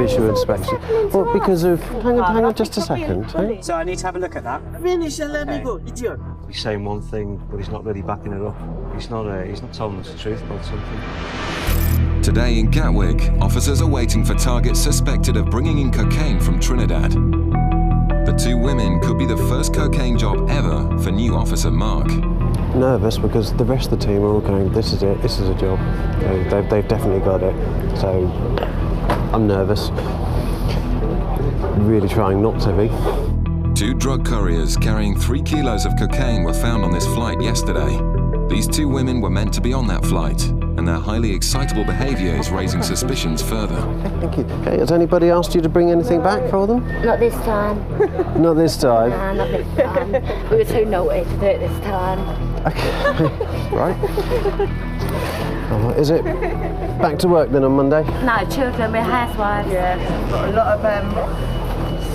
visual inspection. Well, because of... Hang on just a second. So I need to have a look at that. Finish and let me go, idiot. He's saying one thing, but he's not really backing it up. He's not telling us the truth about something. Today in Gatwick, officers are waiting for targets suspected of bringing in cocaine from Trinidad. The two women could be the first cocaine job ever for new officer Mark. Nervous because the rest of the team are all going, this is it, this is a job. They've definitely got it. So I'm nervous. Really trying not to be. 2 drug couriers carrying 3 kilos of cocaine were found on this flight yesterday. These 2 women were meant to be on that flight, and their highly excitable behaviour is raising suspicions further. Thank you. Okay, has anybody asked you to bring anything back for them? Not this time. Not this time? Nah, not this time. We were too naughty to do it this time. Okay, right. Is it back to work then on Monday? No, children, we're housewives. Yeah, got a lot of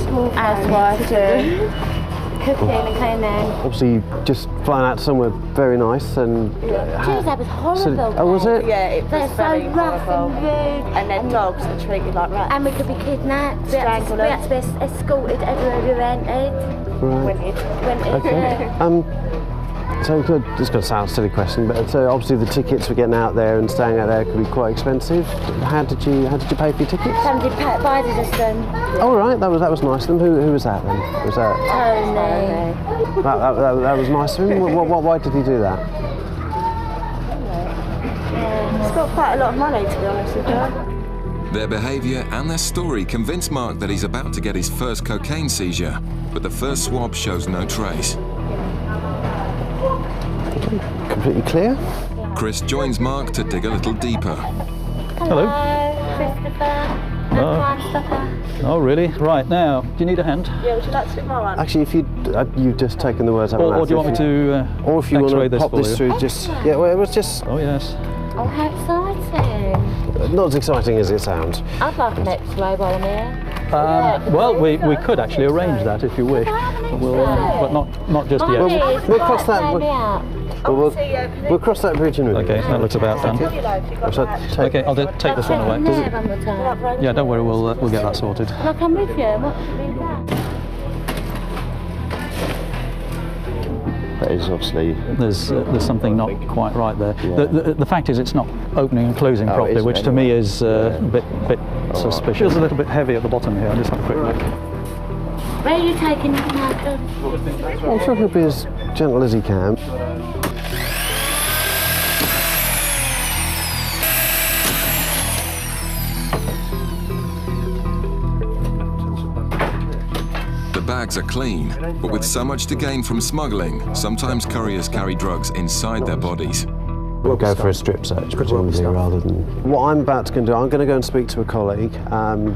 small housewives too. Cooking and cleaning. Obviously, just flying out somewhere very nice and... Tuesday was horrible. Oh, was it? Yeah, it was They're very so rough horrible. and rude. And their dogs are treated like rats. And we could be kidnapped. We had to be escorted everywhere we rented. Right. Okay. So this is going to sound a silly question, but so obviously the tickets for getting out there and staying out there could be quite expensive. How did you pay for your tickets? Somebody provided us them. Oh right, that was nice of them. Who was that then? Was that Tony? That was nice of him. Why did he do that? He's got quite a lot of money, to be honest with you. Their behaviour and their story convince Mark that he's about to get his first cocaine seizure, but the first swab shows no trace. Completely clear? Chris joins Mark to dig a little deeper. Hello, Christopher. Crime Stopper. Oh, really? Right, now, do you need a hand? Yeah, would you like to sit more on? Actually, if you've just taken the words out of my mouth. Or do you want me to or if you want to pop this this through, just... Yeah, well, it was just... Oh, yes. Oh, how exciting. Not as exciting as it sounds. I'd like an X-ray while I'm here. Well, we could actually arrange that if you wish, but not just yet. We'll cross that. We'll cross that bridge in a minute. Okay, that looks about done. Okay, I'll take this one away. Yeah, don't worry, we'll get that sorted. Can I come with you? What should we do? That is obviously... There's something not quite right there. Yeah. The fact is it's not opening and closing properly, which to me is a bit suspicious. Feels a little bit heavy at the bottom here. I'll just have a quick look. Where are you taking him, Malcolm? I'm sure he'll be as gentle as he can. Bags are clean, but with so much to gain from smuggling, sometimes couriers carry drugs inside their bodies. We'll go for a strip search, presumably, rather than... What I'm about to do, I'm going to go and speak to a colleague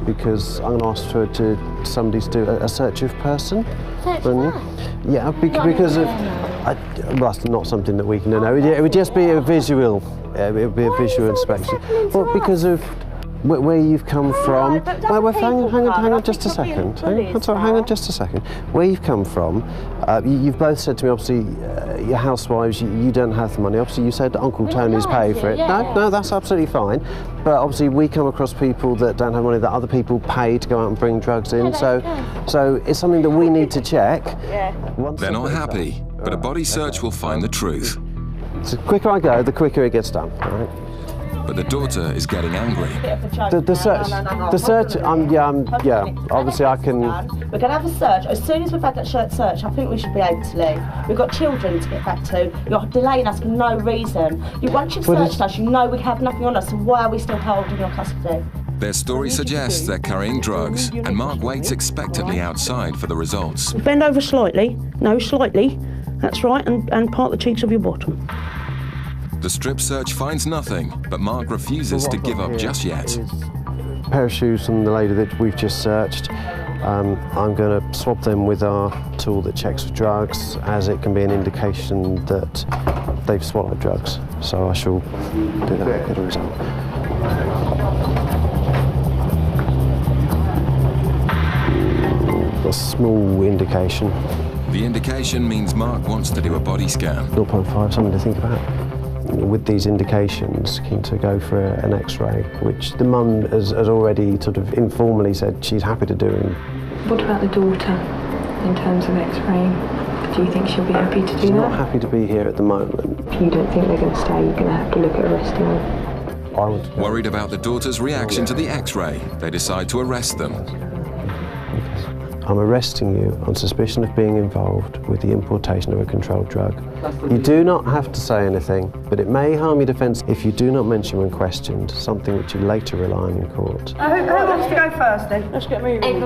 because I'm going to ask for somebody to do a search of person. Search of Yeah, because of... well, that's not something that we can know. It would just be a visual. It would be a visual inspection. Well, because of where you've come from. Hang on just a second. Hang on just a second. Where you've come from, you've both said to me, obviously, you're housewives, you don't have the money. Obviously, you said Uncle Tony's paid for it. Yeah. No, that's absolutely fine. But obviously, we come across people that don't have money that other people pay to go out and bring drugs in. So it's something that we need to check. They're not happy, but a body search will find the truth. So the quicker I go, the quicker it gets done. All right? But the daughter is getting angry. The search, yeah, obviously I can... We're going to have a search. As soon as we've had that search, I think we should be able to leave. We've got children to get back to. You're delaying us for no reason. Once you've searched us, you know we have nothing on us, so why are we still holding your custody? Their story suggests they're carrying drugs, and Mark waits expectantly outside for the results. Bend over slightly. No, slightly. That's right, and part the cheeks of your bottom. The strip search finds nothing, but Mark refuses to give up just yet. A pair of shoes from the lady that we've just searched. I'm going to swab them with our tool that checks for drugs, as it can be an indication that they've swallowed drugs. So I shall do that and get a result. A small indication. The indication means Mark wants to do a body scan. 0.5, something to think about. with these indications, keen to go for an X-ray, which the mum has already sort of informally said she's happy to do. What about the daughter in terms of X-raying? Do you think she'll be happy to do that? She's not happy to be here at the moment. You don't think they're going to stay? You're going to have to look at arresting them? Worried about the daughter's reaction to the X-ray, they decide to arrest them. I'm arresting you on suspicion of being involved with the importation of a controlled drug. You do not have to say anything, but it may harm your defence if you do not mention when questioned, something which you later rely on in court. Who wants to go first then? Let's get moving.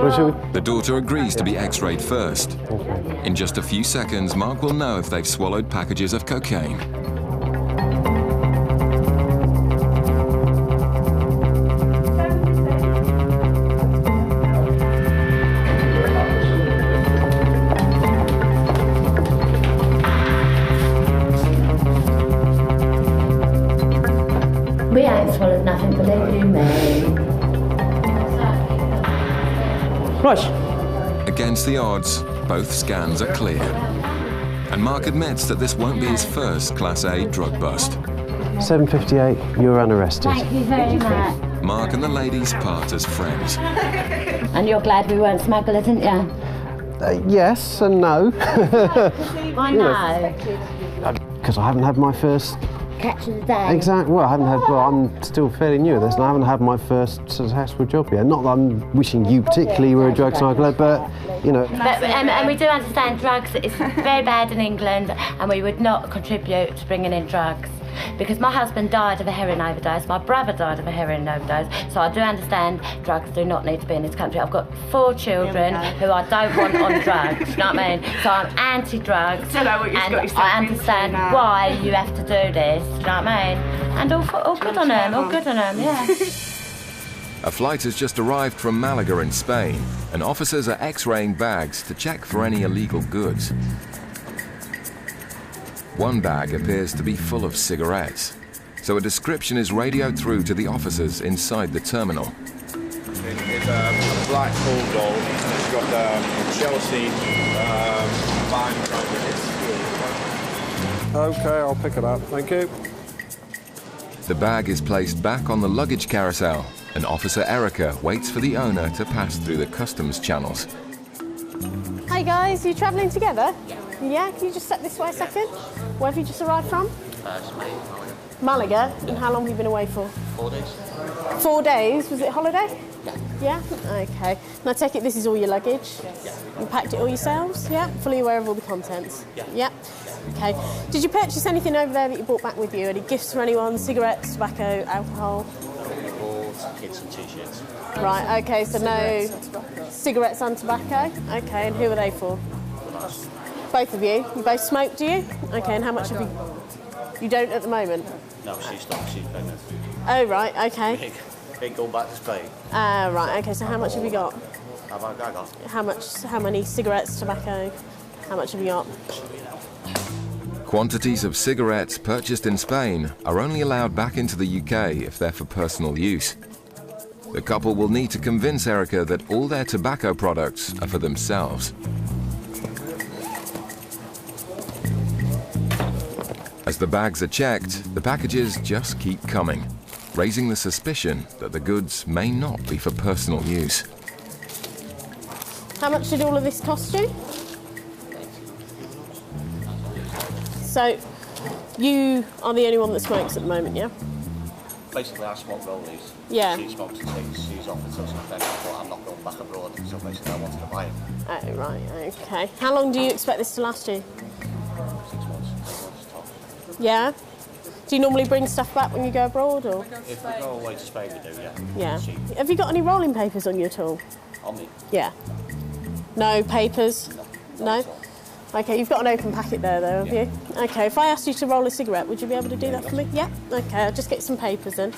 The daughter agrees to be X-rayed first. In just a few seconds, Mark will know if they've swallowed packages of cocaine. We ain't swallowed nothing, believe you me. Right. Against the odds, both scans are clear. And Mark admits that this won't be his first Class A drug bust. 7:58, you're unarrested. Thank you very much. Mark and the ladies part as friends. And you're glad we weren't smugglers, aren't you? Yes and no. Why no? Because I haven't had my first... Catch of the day. Exactly. Well, I haven't had. Well, I'm still fairly new at this, and I haven't had my first successful job yet. Not that I'm wishing you particularly were a drug smuggler, but you know. And we do understand drugs is very bad in England, and we would not contribute to bringing in drugs. Because my husband died of a heroin overdose, my brother died of a heroin overdose, so I do understand drugs do not need to be in this country. I've got 4 children who I don't want on drugs, you know what I mean? So I'm anti-drugs, and I understand why you have to do this, you know what I mean? And all good on them, yeah. A flight has just arrived from Malaga in Spain, and officers are X-raying bags to check for any illegal goods. One bag appears to be full of cigarettes, so a description is radioed through to the officers inside the terminal. It's a black bulldog. It's got Chelsea fine brand. Okay, I'll pick it up. Thank you. The bag is placed back on the luggage carousel, and Officer Erica waits for the owner to pass through the customs channels. Hey guys, are you travelling together? Yeah, can you just step this way a second? Where have you just arrived from? Malaga. And how long have you been away for? 4 days. 4 days? Was it holiday? Yeah. Okay. And I take it this is all your luggage? Yeah. You packed it all yourselves? Yeah. Fully aware of all the contents? Yeah. Okay. Did you purchase anything over there that you brought back with you? Any gifts for anyone? Cigarettes, tobacco, alcohol? Kids and t-shirts. Right, okay, so no cigarettes and tobacco. Okay, and who are they for? Both of you? You both smoke, do you? Okay, and how much have you... You don't at the moment? No, she's not. She's pregnant. Oh, right, okay. Big going back to Spain. Right, okay, so how much have you got? How about I got? How many cigarettes, tobacco? How much have you got? Quantities of cigarettes purchased in Spain are only allowed back into the UK if they're for personal use. The couple will need to convince Erica that all their tobacco products are for themselves. As the bags are checked, the packages just keep coming, raising the suspicion that the goods may not be for personal use. How much did all of this cost you? So, you are the only one that smokes at the moment, yeah? Basically, I smoke rollies. Yeah. She smokes and takes. She's offered us something, but I'm not going back abroad, so basically I wanted to buy it. Oh, right, okay. How long do you expect this to last you? 6 months, top. Yeah? Do you normally bring stuff back when you go abroad, or? If we go away to Spain, we do, yeah. Yeah. Cheap. Have you got any rolling papers on you at all? On me? Yeah. No papers? No? Okay, you've got an open packet there, though, have you? Okay, if I asked you to roll a cigarette, would you be able to do that for me? Yeah? Okay, I'll just get some papers then.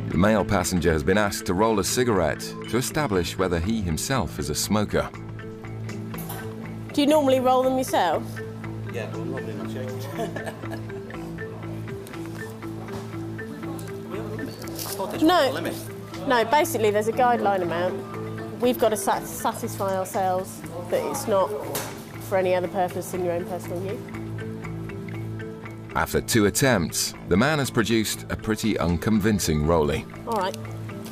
The male passenger has been asked to roll a cigarette to establish whether he himself is a smoker. Do you normally roll them yourself? Yeah, but I'm lovely, not No. No, basically there's a guideline amount. We've got to satisfy ourselves that it's not for any other purpose than your own personal use. After 2 attempts, the man has produced a pretty unconvincing rollie. All right,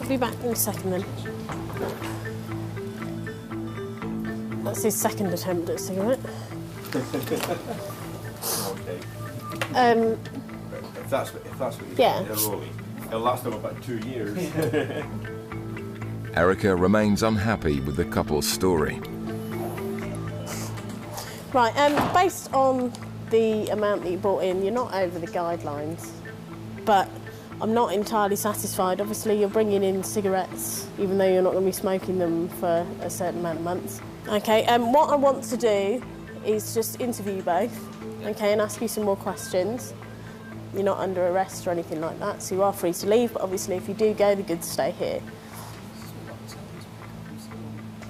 I'll be back in a second then. That's his second attempt at a cigarette. If that's what you yeah. think, a rollie, it'll last them about 2 years. Erica remains unhappy with the couple's story. Right, based on the amount that you brought in, you're not over the guidelines, but I'm not entirely satisfied. Obviously, you're bringing in cigarettes, even though you're not going to be smoking them for a certain amount of months. Okay, what I want to do is just interview you both, okay, and ask you some more questions. You're not under arrest or anything like that, so you are free to leave, but obviously if you do go, the goods stay here.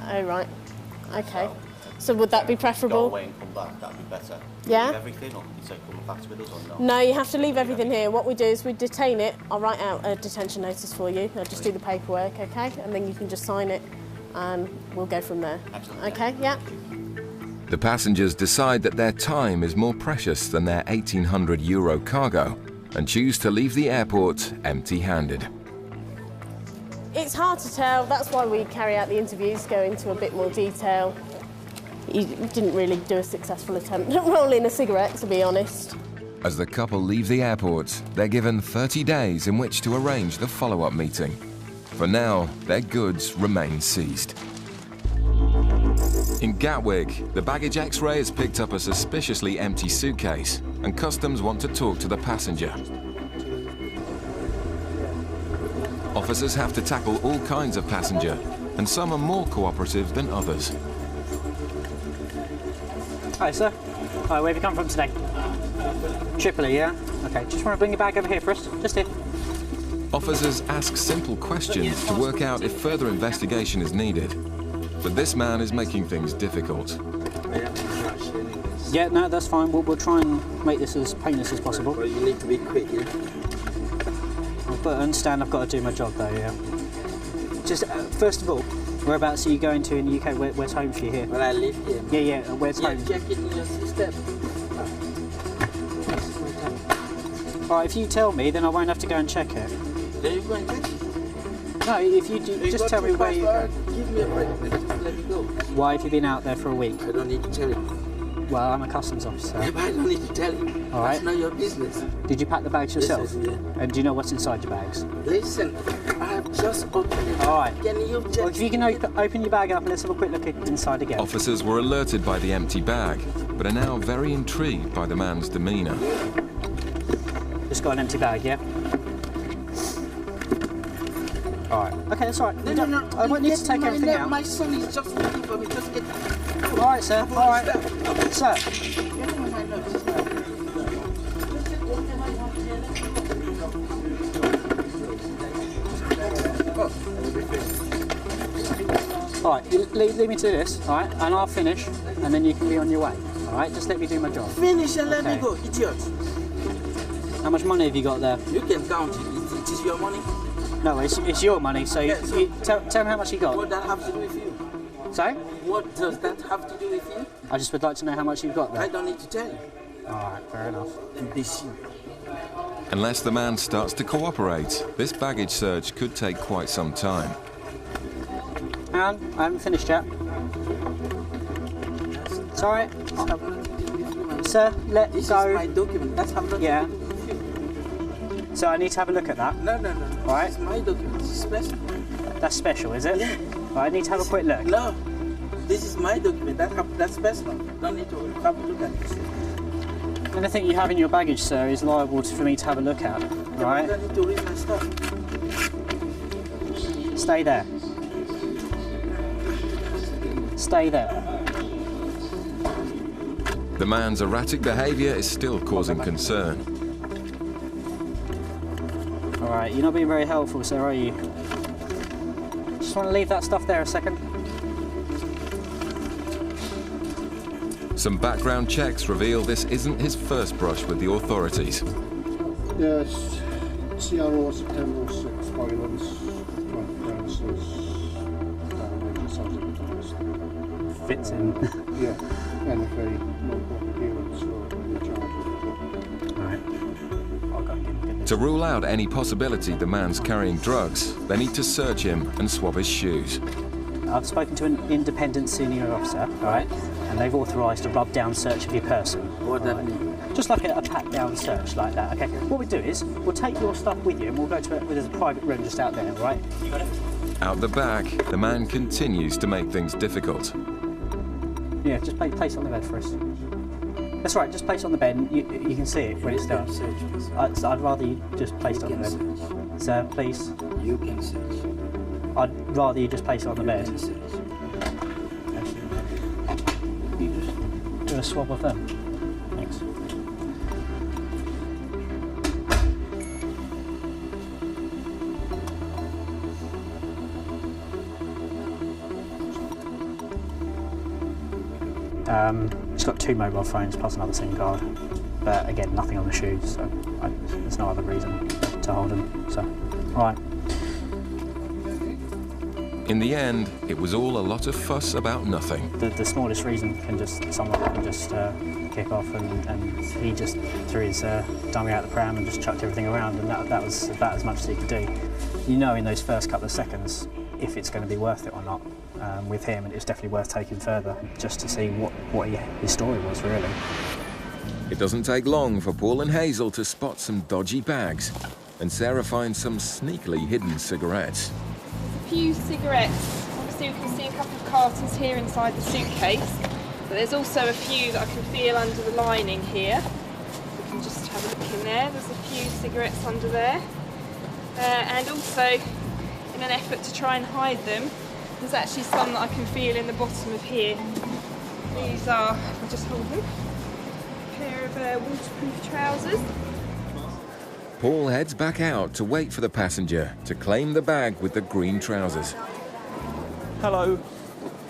Oh, right. Okay. So would that be preferable? Go away and come back, that'd be better. Yeah? Leave everything, or you say come back with us or not? No, you have to leave everything here. What we do is we detain it. I'll write out a detention notice for you. I'll just do the paperwork, okay? And then you can just sign it and we'll go from there. Excellent. Okay, yeah? The passengers decide that their time is more precious than their €1,800 cargo and choose to leave the airport empty-handed. It's hard to tell. That's why we carry out the interviews, go into a bit more detail. You didn't really do a successful attempt at rolling a cigarette, to be honest. As the couple leave the airport, they're given 30 days in which to arrange the follow-up meeting. For now, their goods remain seized. In Gatwick, the baggage X-ray has picked up a suspiciously empty suitcase, and customs want to talk to the passenger. Officers have to tackle all kinds of passenger, and some are more cooperative than others. Hi, sir. Hi, where have you come from today? Tripoli, yeah? Okay, just want to bring your bag over here for us. Just here. Officers ask simple questions to work out if further investigation is needed. But this man is making things difficult. Yeah, no, that's fine. We'll try and make this as painless as possible. Well, you need to be quick, yeah? But I understand I've got to do my job, though, yeah? Just, first of all, whereabouts are you going to in the UK? Where's home for you here? Well, I live here. Yeah, yeah, where's home? Check it in your system. All right, if you tell me, then I won't have to go and check it. Then you go and check it? No, if you do, just tell me where you go. Give me a break, let me go. Why have you been out there for a week? I don't need to tell you. Well, I'm a customs officer. Yeah, but I don't need to tell you. All right. That's not your business. Did you pack the bags yourself? Yes, yeah. And do you know what's inside your bags? Listen, I have just opened it. All right. Can you just... Well, if you can open your bag up and let's have a quick look inside again. Officers were alerted by the empty bag, but are now very intrigued by the man's demeanour. Just got an empty bag, yeah? All right. Okay, that's all right. No. I won't need to take everything out. My son is just looking for me. Just get... All right, sir. All right. Sir. All right, leave me to this, all right? And I'll finish, and then you can be on your way, all right? Just let me do my job. Finish and let me go, idiot. How much money have you got there? You can count it. It is your money. No, it's your money, so yes, tell me how much you got. What does that have to do with you? Sorry? What does that have to do with you? I just would like to know how much you've got there. I don't need to tell you. All right, fair enough. Imbecile. Unless the man starts to cooperate, this baggage search could take quite some time. Hang on, I haven't finished yet. Sorry. Sir, let this go. This is my document. That's how much. Yeah. So I need to have a look at that? No. All right. It's my document. This is special. That's special, is it? Yeah. Right, I need to have a quick look. No. This is my document. That's special. Don't need to have a look at this. Anything you have in your baggage, sir, is liable for me to have a look at. All right? I don't need to read my stuff. Stay there. Stay there. The man's erratic behaviour is still causing concern. All right, you're not being very helpful, sir, are you? Just want to leave that stuff there a second. Some background checks reveal this isn't his first brush with the authorities. Yes, CRO September 6 violence, premises, Fits in. Yeah, NFA, local appearance, so in charge of it. All right. To rule out any possibility the man's carrying drugs, they need to search him and swab his shoes. I've spoken to an independent senior officer, all right, and they've authorised a rub-down search of your person. What does that mean? Just like a pat-down search like that, okay? What we do is, we'll take your stuff with you and we'll go to there's a private room just out there, all right? You got it? Out the back, the man continues to make things difficult. Yeah, just place it on the bed for us. That's right, just place it on the bed and you can see it when it's done. I'd rather you just place it on the bed. Sir, please. You can search. I'd rather you just place it on the bed. You just do a swab of them. Thanks. It's got 2 mobile phones plus another SIM card, but again, nothing on the shoes, so there's no other reason to hold them. So, all right. In the end, it was all a lot of fuss about nothing. The smallest reason someone can just kick off, and he just threw his dummy out the pram and just chucked everything around, and that was about as much as he could do. You know, in those first couple of seconds, if it's going to be worth it or not. With him, and it's definitely worth taking further just to see what his story was, really. It doesn't take long for Paul and Hazel to spot some dodgy bags, and Sarah finds some sneakily hidden cigarettes. A few cigarettes. Obviously, we can see a couple of cartons here inside the suitcase, but there's also a few that I can feel under the lining here. We can just have a look in there. There's a few cigarettes under there, and also, in an effort to try and hide them, there's actually some that I can feel in the bottom of here. These are, I'll just hold them, a pair of waterproof trousers. Paul heads back out to wait for the passenger to claim the bag with the green trousers. Hello.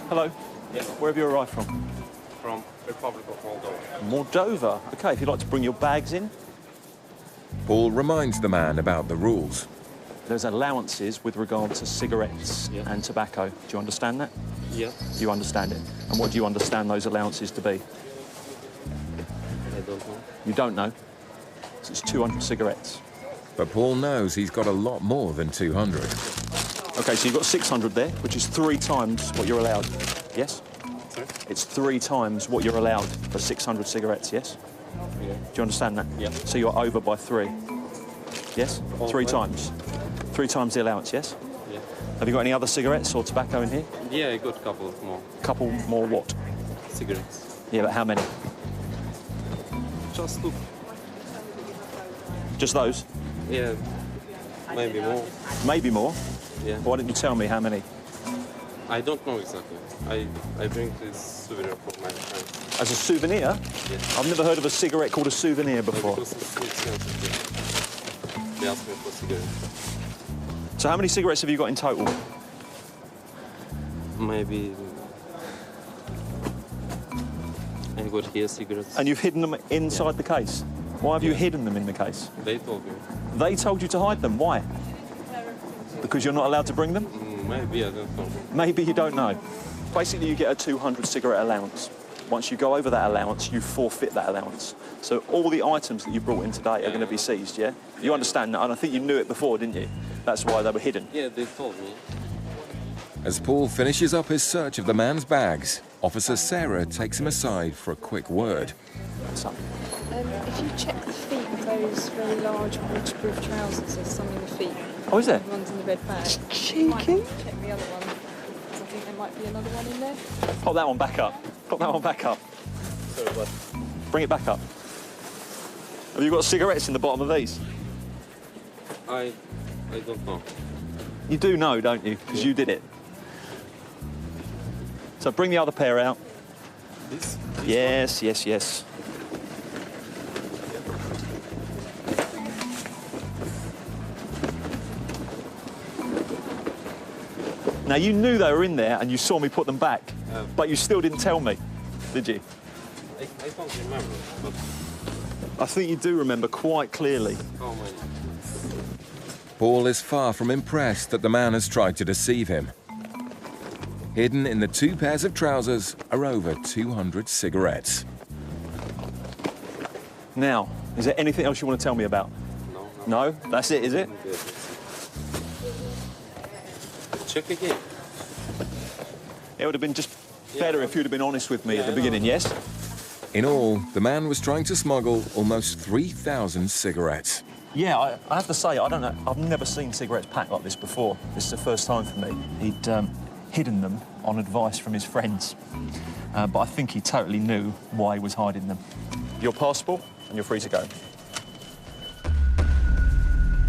Hello. Yes. Where have you arrived from? From Republic of Moldova. Moldova. Okay, if you'd like to bring your bags in. Paul reminds the man about the rules. There's allowances with regard to cigarettes and tobacco. Do you understand that? Yeah. You understand it. And what do you understand those allowances to be? I don't know. You don't know? So it's 200 cigarettes. But Paul knows he's got a lot more than 200. OK, so you've got 600 there, which is 3 times what you're allowed. Yes? Sorry? It's 3 times what you're allowed for 600 cigarettes, yes? Yeah. Do you understand that? Yeah. So you're over by 3. Yes? 3 times. 3 times the allowance, yes? Yeah. Have you got any other cigarettes or tobacco in here? Yeah, I got a couple of more. Couple more what? Cigarettes. Yeah, but how many? Just 2. Just those? Yeah, maybe more. Maybe more? Yeah. Why didn't you tell me how many? I don't know exactly. I bring this souvenir for my friend. As a souvenir? Yes. I've never heard of a cigarette called a souvenir before. Because it's expensive. They asked me for cigarettes. So how many cigarettes have you got in total? Maybe I got here cigarettes. And you've hidden them inside the case? Why have you hidden them in the case? They told me. They told you to hide them? Why? Because you're not allowed to bring them? Maybe, I don't know. Maybe you don't know. Basically, you get a 200 cigarette allowance. Once you go over that allowance, you forfeit that allowance. So all the items that you brought in today are going to be seized, yeah? You understand that? And I think you knew it before, didn't you? That's why they were hidden. Yeah, they told me. As Paul finishes up his search of the man's bags, Officer Sarah takes him aside for a quick word. If you check the feet of those very large waterproof trousers, there's some in the feet. Oh, is there? The ones in the red bag. Cheeky. You might have to check the other one, because I think there might be another one in there. Pop that one back up. Pop that one back up. Sorry, what? Bring it back up. Have you got cigarettes in the bottom of these? I don't know. You do know, don't you? Because you did it. So bring the other pair out. This Yes, yes, yes. Now, you knew they were in there and you saw me put them back, but you still didn't tell me, did you? I don't remember, but... I think you do remember quite clearly. Oh, my... Paul is far from impressed that the man has tried to deceive him. Hidden in the 2 pairs of trousers are over 200 cigarettes. Now, is there anything else you want to tell me about? No. No? That's it, is it? Check again. It would have been just better if you'd have been honest with me at the beginning, yes? In all, the man was trying to smuggle almost 3,000 cigarettes. Yeah, I have to say, I don't know, I've never seen cigarettes packed like this before. This is the first time for me. He'd hidden them on advice from his friends, but I think he totally knew why he was hiding them. Your passport, and you're free to go.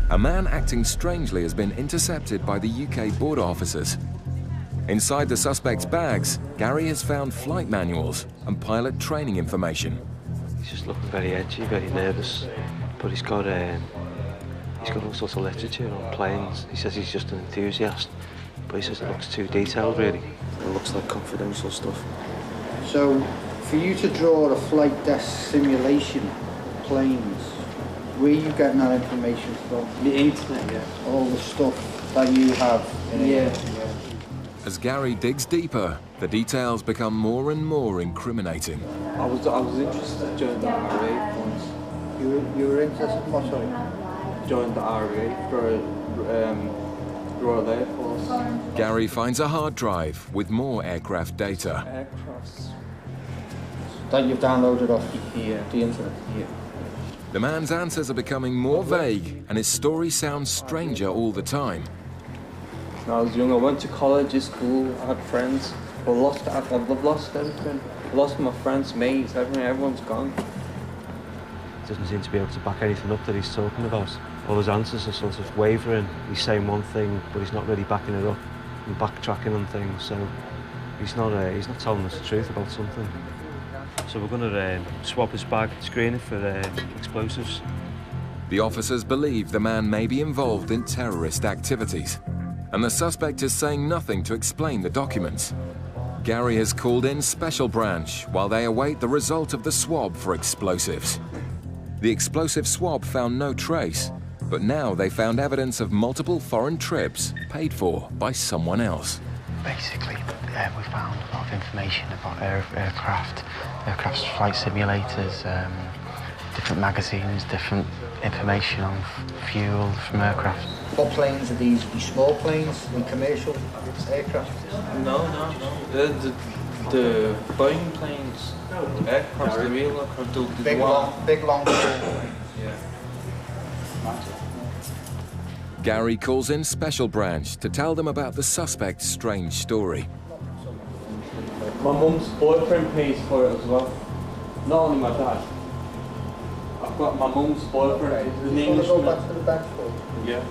A man acting strangely has been intercepted by the UK border officers. Inside the suspect's bags, Gary has found flight manuals and pilot training information. He's just looking very edgy, very nervous, but he's got all sorts of literature on planes. He says he's just an enthusiast, but he says it looks too detailed, really. It looks like confidential stuff. So, for you to draw a flight desk simulation planes, where are you getting that information from? The internet, yeah. All the stuff that you have in it? Yeah. As Gary digs deeper, the details become more and more incriminating. I was interested to join the RAA once. You were interested in what, sorry? Joined the RAA for Royal Air Force. Gary finds a hard drive with more aircraft data. Aircrafts. That you've downloaded off the internet? Yeah. The man's answers are becoming more vague, and his story sounds stranger all the time. When I was young, I went to college, school, I had friends, but I've lost everything. I lost my friends, mates, everything, everyone's gone. He doesn't seem to be able to back anything up that he's talking about. All his answers are sort of wavering. He's saying one thing, but he's not really backing it up and backtracking on things, so he's not telling us the truth about something. So we're going to swab his bag, screen it for explosives. The officers believe the man may be involved in terrorist activities, and the suspect is saying nothing to explain the documents. Gary has called in Special Branch while they await the result of the swab for explosives. The explosive swab found no trace, but now they found evidence of multiple foreign trips paid for by someone else. Basically, we found a lot of information about aircraft flight simulators, different magazines, different information on fuel from aircraft. What planes are these? Are these small planes and commercial aircraft? No. The Boeing planes, aircraft, the real aircraft, big long yeah. Gary calls in Special Branch to tell them about the suspect's strange story. My mum's boyfriend pays for it as well. Not only my dad. I've got my mum's boyfriend. His name is. Go back to the bench for you? Yeah.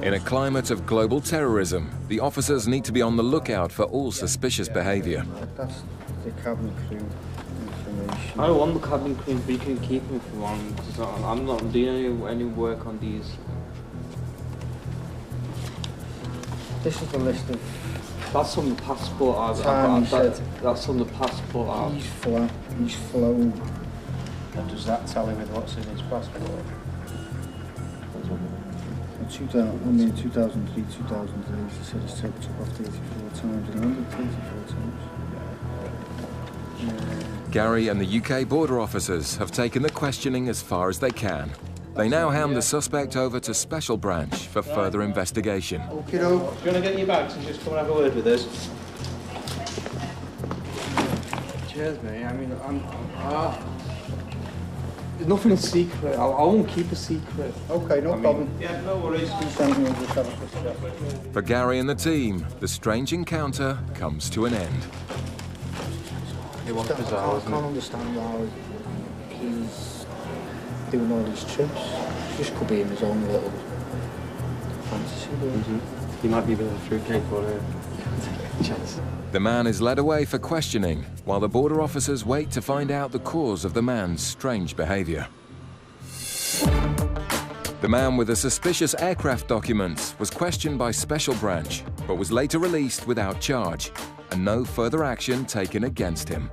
In a climate of global terrorism, the officers need to be on the lookout for all suspicious behaviour. That's the cabin crew information. I don't want the cabin crew, but you can keep him if you want, because I'm not doing any work on these. This is the list of... That's on the passport I've got. That's on the passport I've... He's flown. What does that tell him with what's in his passport? 2003, 2008, he said he took off 34 times and landed 34 times. Gary and the UK border officers have taken the questioning as far as they can. They now hand the suspect over to Special Branch for further investigation. Okay, do you want to get your bags and just come and have a word with us? Cheers, mate. I mean, nothing is secret. I won't keep a secret. Okay, no problem. Yeah, no worries. For Gary and the team, the strange encounter comes to an end. It was bizarre, I can't understand why he's doing all these trips. Just could be in his own little fantasy. He might be a bit of a fruitcake or a chance. The man is led away for questioning, while the border officers wait to find out the cause of the man's strange behaviour. The man with the suspicious aircraft documents was questioned by Special Branch, but was later released without charge, and no further action taken against him.